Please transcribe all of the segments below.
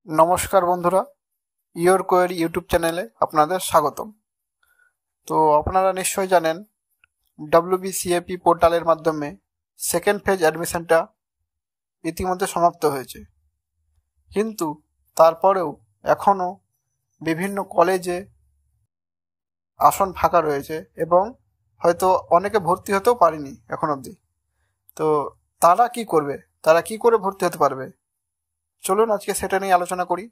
নমস্কার বন্ধুরা, your query YouTube চ্যানেলে আপনাদের স্বাগতম। তো আপনারা নিশ্চয়ই জানেন WBCAP পোর্টালের মাধ্যমে সেকেন্ড ফেজ অ্যাডমিশনটা ইতিমধ্যে সমাপ্ত হয়েছে, কিন্তু তারপরেও এখনও বিভিন্ন কলেজে আসন ফাঁকা রয়েছে এবং হয়তো অনেকে ভর্তি হতেও পারেনি এখন অবধি। তো তারা কি করবে, তারা কি করে ভর্তি হতে পারবে, চলুন আজকে সেটা নিয়ে আলোচনা করি।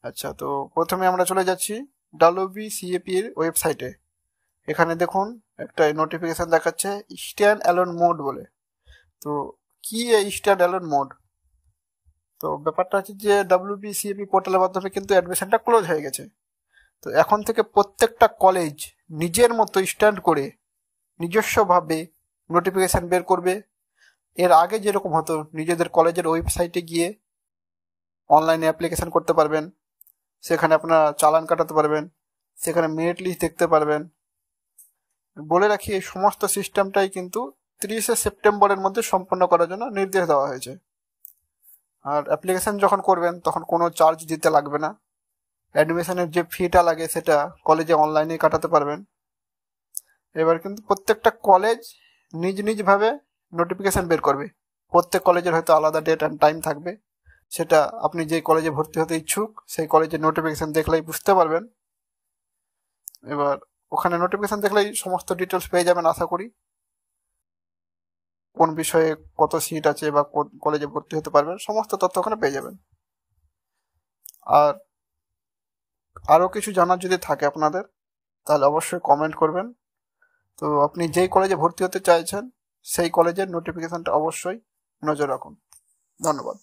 আচ্ছা, তো প্রথমে আমরা চলে যাচ্ছি WBCAP এর ওয়েবসাইটে। এখানে দেখুন একটা নোটিফিকেশন দেখাচ্ছে স্ট্যান্ড অ্যালোন মোড বলে। তো কি এই স্ট্যান্ড অ্যালোন মোড? তো ব্যাপারটা হচ্ছে যে WBCAP পোর্টালের মাধ্যমে কিন্তু অ্যাডমিশনটা ক্লোজ হয়ে গেছে। তো এখন থেকে প্রত্যেকটা কলেজ নিজের মতো স্ট্যান্ড করে নিজস্বভাবে নোটিফিকেশান বের করবে। এর আগে যেরকম হতো, নিজেদের কলেজের ওয়েবসাইটে গিয়ে অনলাইনে অ্যাপ্লিকেশান করতে পারবেন, সেখানে আপনারা চালান কাটাতে পারবেন, সেখানে মেরিট লিস্ট দেখতে পারবেন। বলে রাখি, এই সমস্ত সিস্টেমটাই কিন্তু 30শে সেপ্টেম্বরের মধ্যে সম্পন্ন করার জন্য নির্দেশ দেওয়া হয়েছে। আর অ্যাপ্লিকেশান যখন করবেন তখন কোনো চার্জ দিতে লাগবে না। অ্যাডমিশনের যে ফিটা লাগে সেটা কলেজে অনলাইনে কাটাতে পারবেন। এবার কিন্তু প্রত্যেকটা কলেজ নিজ নিজভাবে নোটিফিকেশান বের করবে। প্রত্যেক কলেজের হয়তো আলাদা ডেট অ্যান্ড টাইম থাকবে, সেটা আপনি যেই কলেজে ভর্তি হতে ইচ্ছুক সেই কলেজের নোটিফিকেশান দেখলেই বুঝতে পারবেন। এবার ওখানে নোটিফিকেশান দেখলেই সমস্ত ডিটেলস পেয়ে যাবেন আশা করি, কোন বিষয়ে কত সিট আছে বা কোন কলেজে ভর্তি হতে পারবেন, সমস্ত তথ্য ওখানে পেয়ে যাবেন। আর আরও কিছু জানার যদি থাকে আপনাদের, তাহলে অবশ্যই কমেন্ট করবেন। তো আপনি যেই কলেজে ভর্তি হতে চাইছেন সেই কলেজের নোটিফিকেশানটা অবশ্যই নজর রাখুন। ধন্যবাদ।